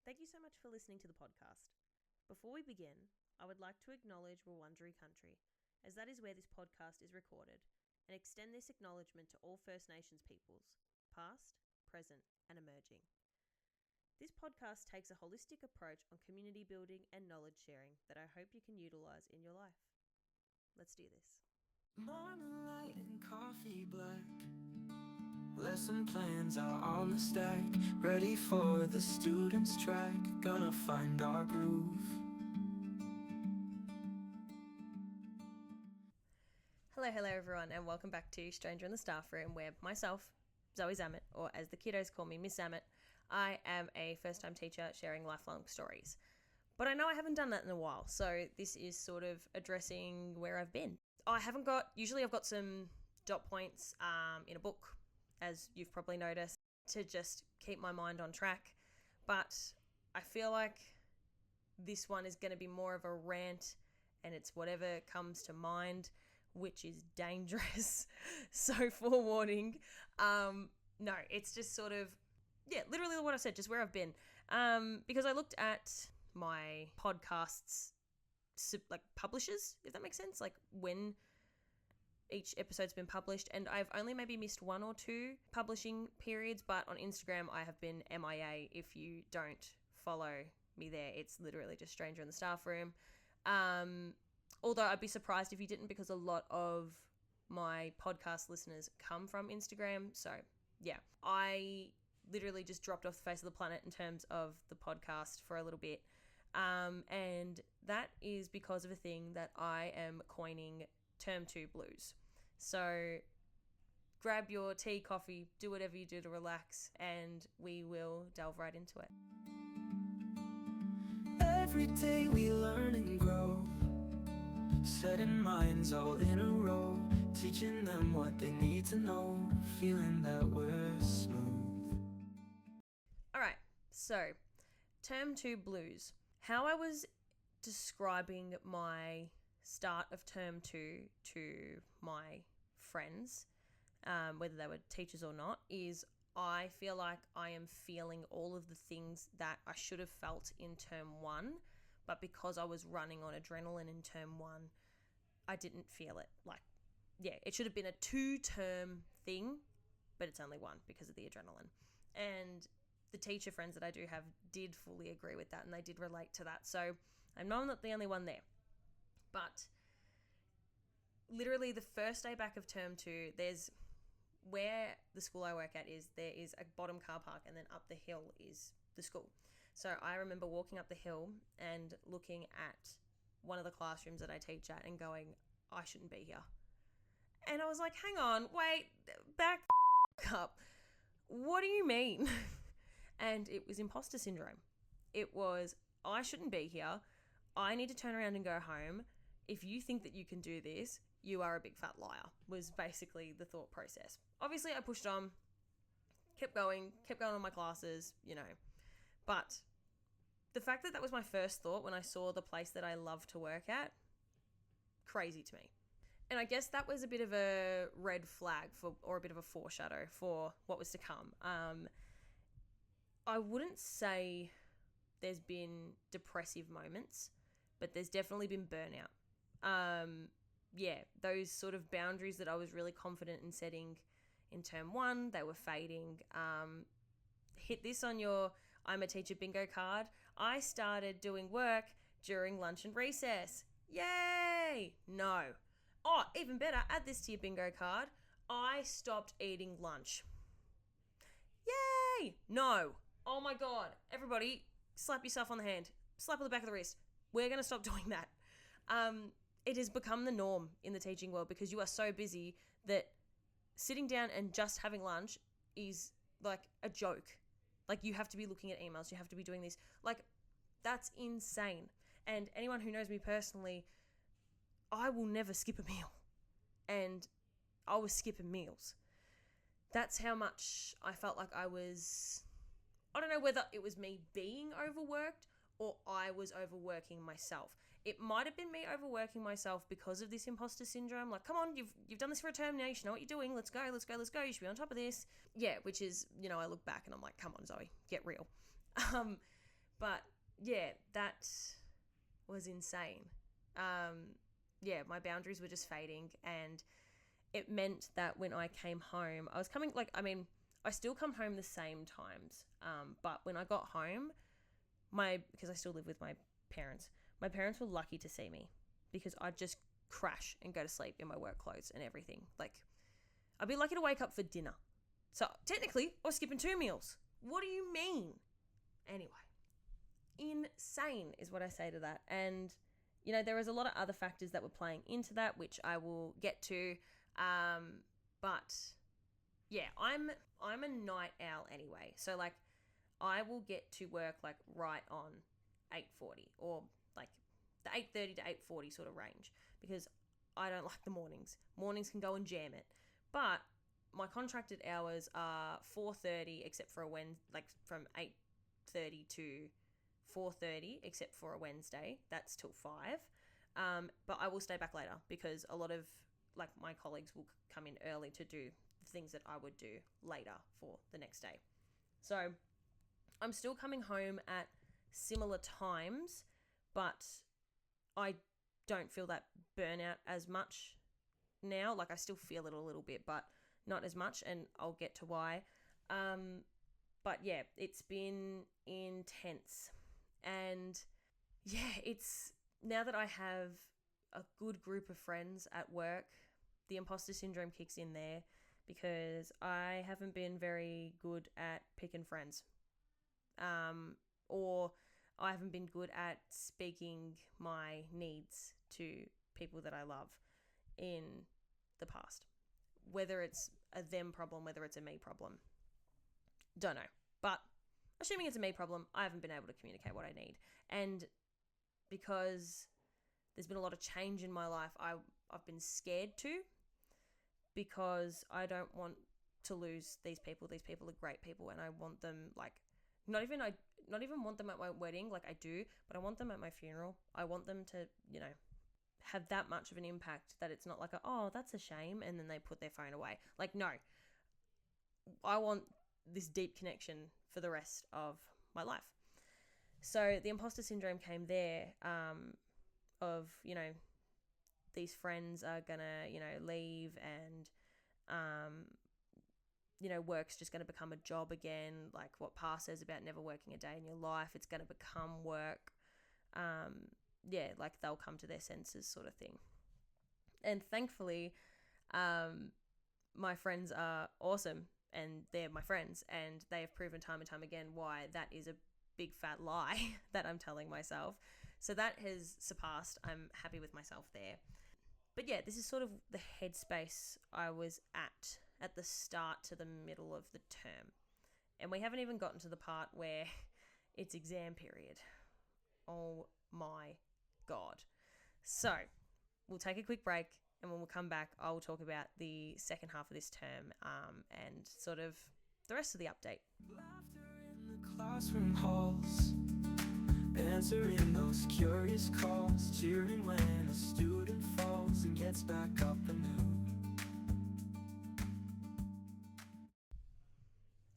Thank you so much for listening to the podcast. Before we begin, I would like to acknowledge Wurundjeri country, as that is where this podcast is recorded, and extend this acknowledgement to all First Nations peoples, past, present, and emerging. This podcast takes a holistic approach on community building and knowledge sharing that I hope you can utilise in your life. Let's do this. Morning light and coffee black. Lesson plans are on the stack. Ready for the students' track. Gonna find our groove. Hello everyone, and welcome back to Stranger in the Staff Room, where myself, Zoe Zammit, or as the kiddos call me, Miss Zammit, I am a first-time teacher sharing lifelong stories. But I know I haven't done that in a while, so this is sort of addressing where I've been. Usually I've got some dot points in a book, as you've probably noticed, to just keep my mind on track. But I feel like this one is going to be more of a rant, and it's whatever comes to mind, which is dangerous. So forewarning. No, it's just sort of, literally what I said, just where I've been. Because I looked at my podcasts, like publishers, if that makes sense, like when each episode's been published, and I've only maybe missed one or two publishing periods, but on Instagram I have been MIA. If you don't follow me there, it's literally just Stranger in the Staff Room. Although I'd be surprised if you didn't, because a lot of my podcast listeners come from Instagram. So yeah, I literally just dropped off the face of the planet in terms of the podcast for a little bit. And that is because of a thing that I am coining Term 2 blues. So grab your tea, coffee, do whatever you do to relax, and we will delve right into it. Every day we learn and grow, setting minds all in a row, teaching them what they need to know, feeling that we're smooth. Alright, so Term 2 blues. How I was describing my start of Term 2 to my friends, whether they were teachers or not, is I feel like I am feeling all of the things that I should have felt in Term 1, but because I was running on adrenaline in Term 1, I didn't feel it. It should have been a 2-term thing, but it's only one because of the adrenaline. And the teacher friends that I do have did fully agree with that, and they did relate to that. So I'm not the only one there. But literally the first day back of Term 2, there's where the school I work at is, there is a bottom car park, and then up the hill is the school. So I remember walking up the hill and looking at one of the classrooms that I teach at and going, I shouldn't be here. And I was like, hang on, wait, back up. What do you mean? And it was imposter syndrome. It was, I shouldn't be here. I need to turn around and go home. If you think that you can do this, you are a big fat liar, was basically the thought process. Obviously, I pushed on, kept going on my classes, But the fact that that was my first thought when I saw the place that I love to work at, crazy to me. And I guess that was a bit of a red flag or a bit of a foreshadow for what was to come. I wouldn't say there's been depressive moments, but there's definitely been burnout. Those sort of boundaries that I was really confident in setting in Term 1, they were fading. Hit this on your I'm a teacher bingo card. I started doing work during lunch and recess. Yay! No. Oh, even better, add this to your bingo card. I stopped eating lunch. Yay! No. Oh my God. Everybody, slap yourself on the hand. Slap on the back of the wrist. We're going to stop doing that. It has become the norm in the teaching world because you are so busy that sitting down and just having lunch is like a joke. Like, you have to be looking at emails. You have to be doing this. Like, that's insane. And anyone who knows me personally, I will never skip a meal. And I was skipping meals. That's how much I felt like I was... I don't know whether it was me being overworked or I was overworking myself. It might have been me overworking myself because of this imposter syndrome. Like, come on, you've done this for a term now. You should know what you're doing. Let's go. You should be on top of this. Yeah, which is, I look back and I'm like, come on, Zoe, get real. But yeah, that was insane. Yeah, my boundaries were just fading, and it meant that when I came home, I was coming, like, I mean, I still come home the same times. But when I got home, because I still live with my parents were lucky to see me, because I'd just crash and go to sleep in my work clothes and everything. Like, I'd be lucky to wake up for dinner. So technically, I was skipping 2 meals. What do you mean? Anyway, insane is what I say to that. And, you know, there was a lot of other factors that were playing into that, which I will get to. But yeah, I'm a night owl anyway. So like, I will get to work like right on 8:40, or like the 8:30 to 8:40 sort of range, because I don't like the mornings. Mornings can go and jam it. But my contracted hours are 4:30, except for a Wednesday, like from 8:30 to 4:30, except for a Wednesday. That's till 5. But I will stay back later, because a lot of like my colleagues will come in early to do the things that I would do later for the next day. So I'm still coming home at similar times, but I don't feel that burnout as much now. Like, I still feel it a little bit, but not as much, and I'll get to why. But yeah, it's been intense. And yeah, it's now that I have a good group of friends at work, the imposter syndrome kicks in there, because I haven't been very good at picking friends. Or I haven't been good at speaking my needs to people that I love in the past. Whether it's a them problem, whether it's a me problem, don't know. But assuming it's a me problem, I haven't been able to communicate what I need. And because there's been a lot of change in my life, I've been scared to, because I don't want to lose these people. These people are great people, and I want them, like, not even want them at my wedding, like I do, but I want them at my funeral. I want them to, you know, have that much of an impact that it's not like oh, that's a shame, and then they put their phone away. Like, no. I want this deep connection for the rest of my life. So the imposter syndrome came there, of, you know, these friends are gonna, you know, leave, and you know, work's just going to become a job again. Like what Pa says about never working a day in your life, it's going to become work. Yeah, like they'll come to their senses, sort of thing. And thankfully, my friends are awesome, and they're my friends, and they have proven time and time again why that is a big fat lie that I'm telling myself. So that has surpassed. I'm happy with myself there. But yeah, this is sort of the headspace I was at the start to the middle of the term. And we haven't even gotten to the part where it's exam period. Oh my God. So we'll take a quick break, and when we'll come back, I'll talk about the second half of this term, and sort of the rest of the update. Laughter in the classroom halls, answering those curious calls, cheering when a student falls and gets back up anew.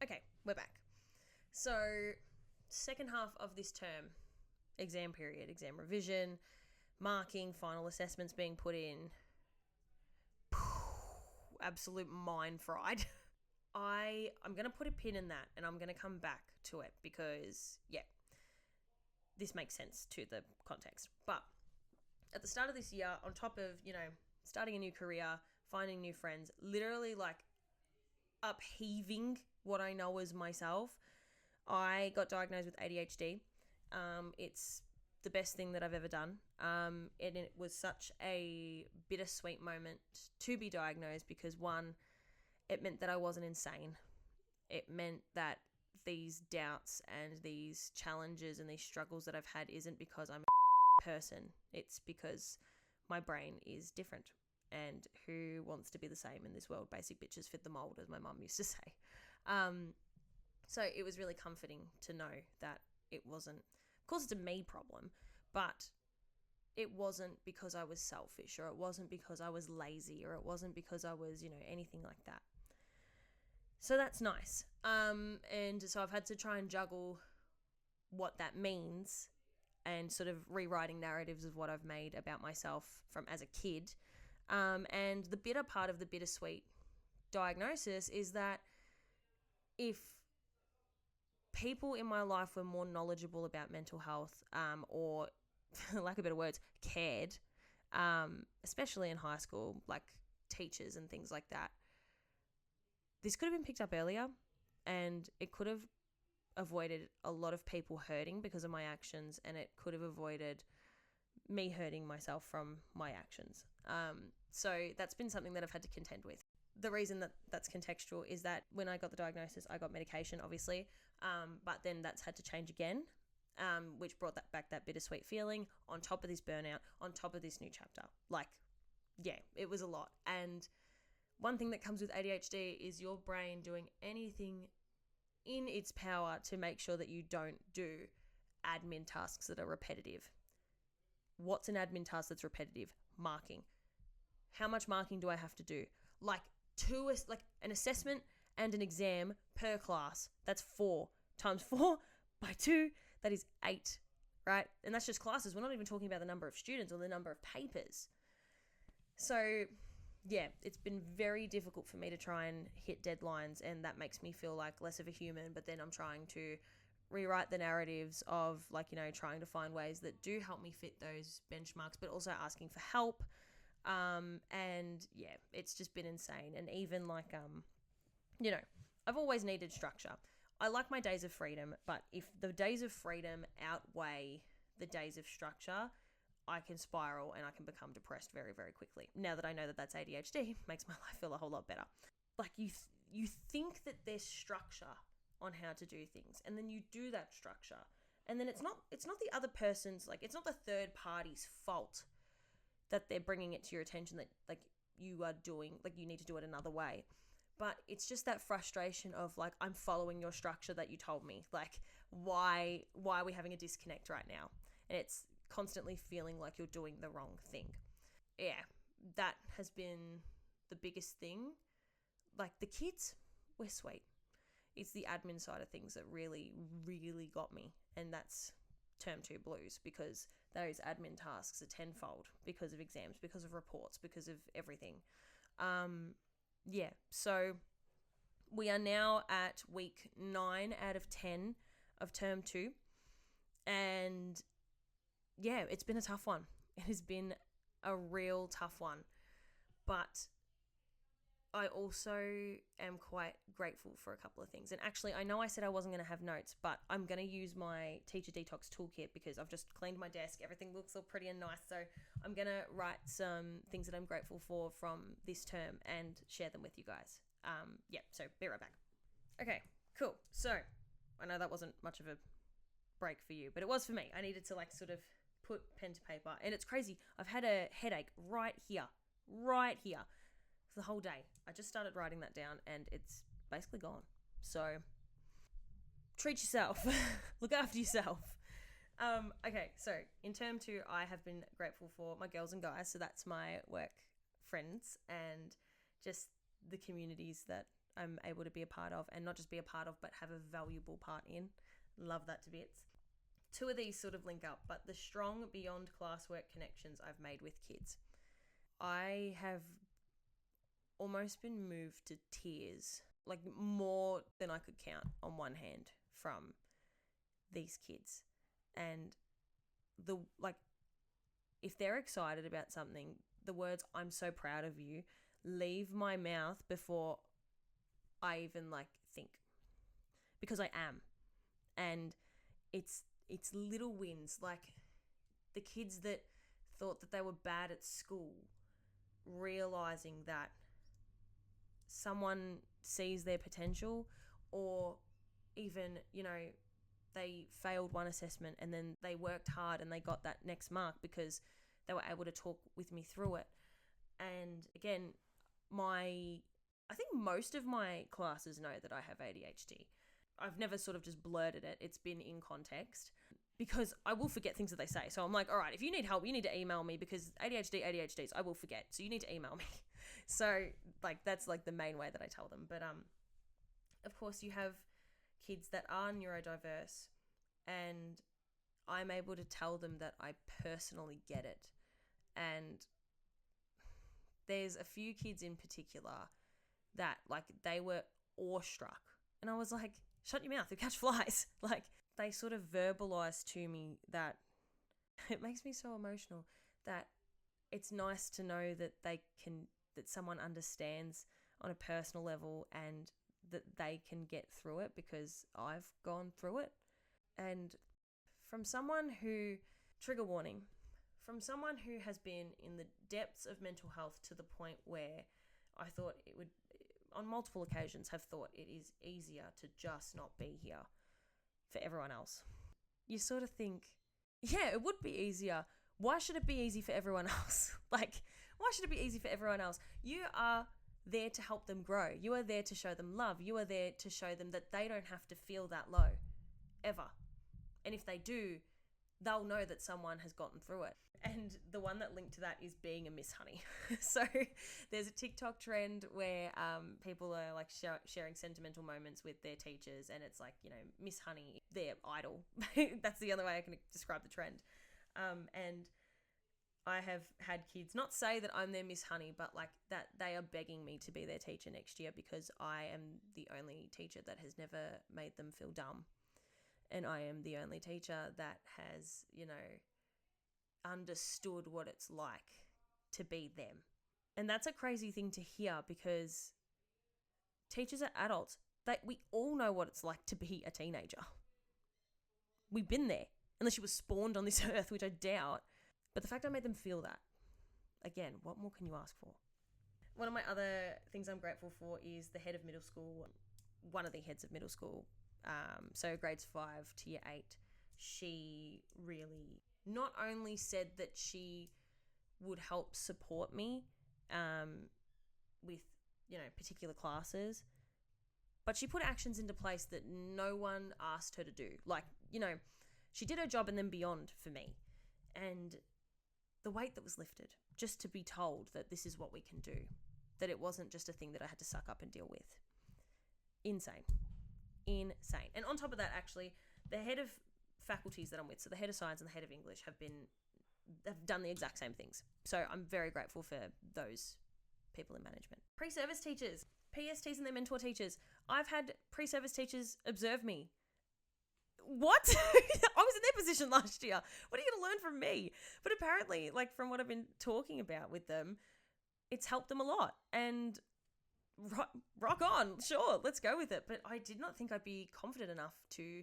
Okay, we're back. So, second half of this term, exam period, exam revision, marking, final assessments being put in. Absolute mind fried. I'm going to put a pin in that, and I'm going to come back to it, because, yeah, this makes sense to the context. But at the start of this year, on top of, you know, starting a new career, finding new friends, literally like upheaving what I know as myself, I got diagnosed with ADHD. It's the best thing that I've ever done. And it was such a bittersweet moment to be diagnosed, because one, it meant that I wasn't insane. It meant that these doubts and these challenges and these struggles that I've had isn't because I'm a person. It's because my brain is different. And who wants to be the same in this world? Basic bitches fit the mold, as my mum used to say. So it was really comforting to know that it wasn't, of course it's a me problem, but it wasn't because I was selfish, or it wasn't because I was lazy, or it wasn't because I was, you know, anything like that. So that's nice. And so I've had to try and juggle what that means and sort of rewriting narratives of what I've made about myself from as a kid. And the bitter part of the bittersweet diagnosis is that if people in my life were more knowledgeable about mental health, or for lack of better words, cared, especially in high school, like teachers and things like that, this could have been picked up earlier, and it could have avoided a lot of people hurting because of my actions, and it could have avoided me hurting myself from my actions. So that's been something that I've had to contend with. The reason that that's contextual is that when I got the diagnosis, I got medication, obviously, but then that's had to change again, which brought that bittersweet feeling on top of this burnout, on top of this new chapter. Like, yeah, it was a lot. And one thing that comes with ADHD is your brain doing anything in its power to make sure that you don't do admin tasks that are repetitive. What's an admin task that's repetitive? Marking. How much marking do I have to do? Like an assessment and an exam per class. That's 4 times 4 by 2. That is 8, right? And that's just classes. We're not even talking about the number of students or the number of papers. So yeah, it's been very difficult for me to try and hit deadlines, and that makes me feel like less of a human. But then I'm trying to rewrite the narratives of, like, you know, trying to find ways that do help me fit those benchmarks, but also asking for help. And yeah, it's just been insane. And even like, you know, I've always needed structure. I like my days of freedom, but if the days of freedom outweigh the days of structure, I can spiral and I can become depressed very, very quickly. Now that I know that that's ADHD, makes my life feel a whole lot better. Like, you think that there's structure on how to do things, and then you do that structure, and then it's not the other person's, like, it's not the third party's fault that they're bringing it to your attention that, like, you are doing, like, you need to do it another way. But it's just that frustration of, like, I'm following your structure that you told me. Like, why are we having a disconnect right now? And it's constantly feeling like you're doing the wrong thing. Yeah, that has been the biggest thing. Like, the kids, we're sweet. It's the admin side of things that really, really got me. And that's term 2 blues, because those admin tasks are tenfold because of exams, because of reports, because of everything. Yeah, so we are now at week 9 out of 10 of term 2. And yeah, it's been a tough one. It has been a real tough one. But I also am quite grateful for a couple of things. And actually, I know I said I wasn't going to have notes, but I'm going to use my teacher detox toolkit because I've just cleaned my desk. Everything looks all pretty and nice. So I'm going to write some things that I'm grateful for from this term and share them with you guys. Yeah, so be right back. Okay, cool. So I know that wasn't much of a break for you, but it was for me. I needed to, like, sort of put pen to paper. And it's crazy. I've had a headache right here for the whole day. I just started writing that down and it's basically gone. So treat yourself. Look after yourself. Okay, so in term 2, I have been grateful for my girls and guys. So that's my work friends and just the communities that I'm able to be a part of, and not just be a part of, but have a valuable part in. Love that to bits. 2 of these sort of link up, but the strong beyond classwork connections I've made with kids. I have almost been moved to tears, like more than I could count on one hand, from these kids. And if they're excited about something, the words "I'm so proud of you" leave my mouth before I even think, because I am. And it's little wins, like the kids that thought that they were bad at school, realizing that someone sees their potential, or even, they failed one assessment and then they worked hard and they got that next mark because they were able to talk with me through it. And again, I think most of my classes know that I have ADHD. I've never sort of just blurted it. It's been in context, because I will forget things that they say. So I'm like, all right, if you need help, you need to email me, because ADHDs, I will forget. So you need to email me. So that's the main way that I tell them. But of course you have kids that are neurodiverse and I'm able to tell them that I personally get it. And there's a few kids in particular that, like, they were awestruck. And I was like, shut your mouth, you'll catch flies. Like, they sort of verbalized to me that it makes me so emotional that it's nice to know that that someone understands on a personal level and that they can get through it because I've gone through it. And from someone who, trigger warning, from someone who has been in the depths of mental health to the point where I thought it would, on multiple occasions, have thought it is easier to just not be here for everyone else. You sort of think, yeah, it would be easier. Why should it be easy for everyone else? Like, why should it be easy for everyone else? You are there to help them grow. You are there to show them love. You are there to show them that they don't have to feel that low, ever. And if they do, they'll know that someone has gotten through it. And the one that linked to that is being a Miss Honey. So there's a TikTok trend where people are like sharing sentimental moments with their teachers, and it's like, you know, Miss Honey, their idol. That's the other way I can describe the trend. And I have had kids not say that I'm their Miss Honey, but like that they are begging me to be their teacher next year because I am the only teacher that has never made them feel dumb. And I am the only teacher that has, you know, understood what it's like to be them. And that's a crazy thing to hear because teachers are adults. We all know what it's like to be a teenager. We've been there, unless you were spawned on this earth, which I doubt. But the fact I made them feel that, again, what more can you ask for? One of my other things I'm grateful for is the head of middle school, one of the heads of middle school. So grades 5 to year 8, she really not only said that she would help support me with, you know, particular classes, but she put actions into place that no one asked her to do. Like, you know, she did her job and then beyond for me. And the weight that was lifted just to be told that this is what we can do, that it wasn't just a thing that I had to suck up and deal with. Insane. And on top of that, actually, the head of faculties that I'm with, so the head of science and the head of English have done the exact same things. So I'm very grateful for those people in management. Pre-service teachers, PSTs and their mentor teachers. I've had pre-service teachers observe me. What? I was in their position last year. What are you going to learn from me? But apparently, like from what I've been talking about with them, it's helped them a lot. And rock on, sure, let's go with it. But I did not think I'd be confident enough to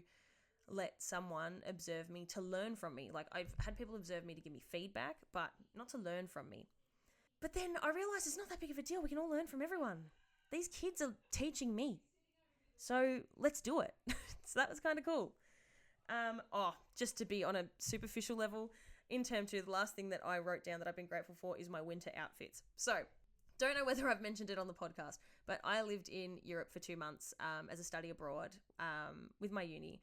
let someone observe me to learn from me. Like, I've had people observe me to give me feedback, but not to learn from me. But then I realized it's not that big of a deal. We can all learn from everyone. These kids are teaching me. So let's do it. So that was kind of cool. Just to be on a superficial level, in term 2, the last thing that I wrote down that I've been grateful for is my winter outfits. So don't know whether I've mentioned it on the podcast, but I lived in Europe for 2 months as a study abroad with my uni.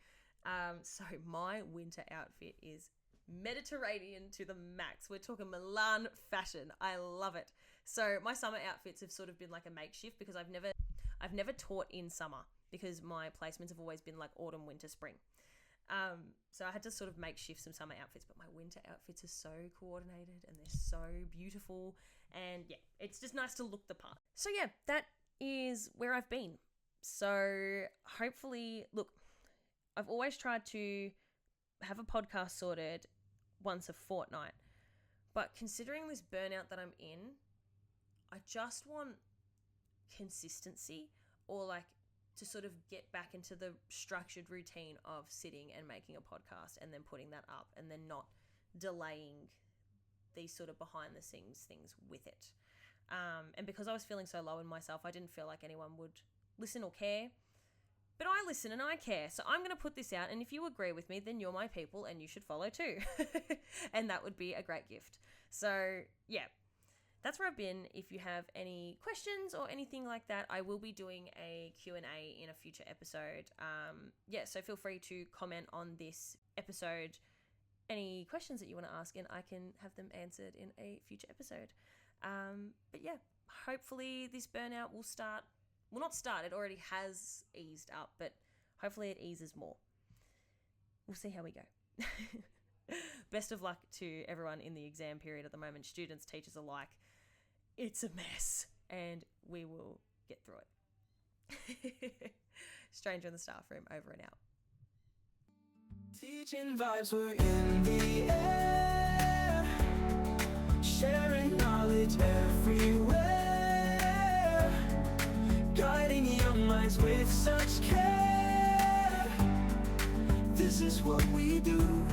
So my winter outfit is Mediterranean to the max. We're talking Milan fashion. I love it. So my summer outfits have sort of been like a makeshift because I've never taught in summer because my placements have always been like autumn, winter, spring. So I had to sort of makeshift some summer outfits, but my winter outfits are so coordinated and they're so beautiful. And yeah, it's just nice to look the part. So yeah, that is where I've been. So hopefully, look, I've always tried to have a podcast sorted once a fortnight, but considering this burnout that I'm in, I just want consistency, or like to sort of get back into the structured routine of sitting and making a podcast and then putting that up and then not delaying these sort of behind the scenes things with it. And because I was feeling so low in myself, I didn't feel like anyone would listen or care. But I listen and I care. So I'm going to put this out. And if you agree with me, then you're my people and you should follow too. And that would be a great gift. So yeah, that's where I've been. If you have any questions or anything like that, I will be doing a Q&A in a future episode. So feel free to comment on this episode, any questions that you want to ask, and I can have them answered in a future episode. But yeah, hopefully this burnout will start. Well, not start, it already has eased up, but hopefully it eases more. we'll see how we go. Best of luck to everyone in the exam period at the moment, students, teachers alike. It's a mess, and we will get through it. Stranger in the Staff Room, over and out. Teaching vibes were in the air, sharing knowledge everywhere, guiding young minds with such care. This is what we do.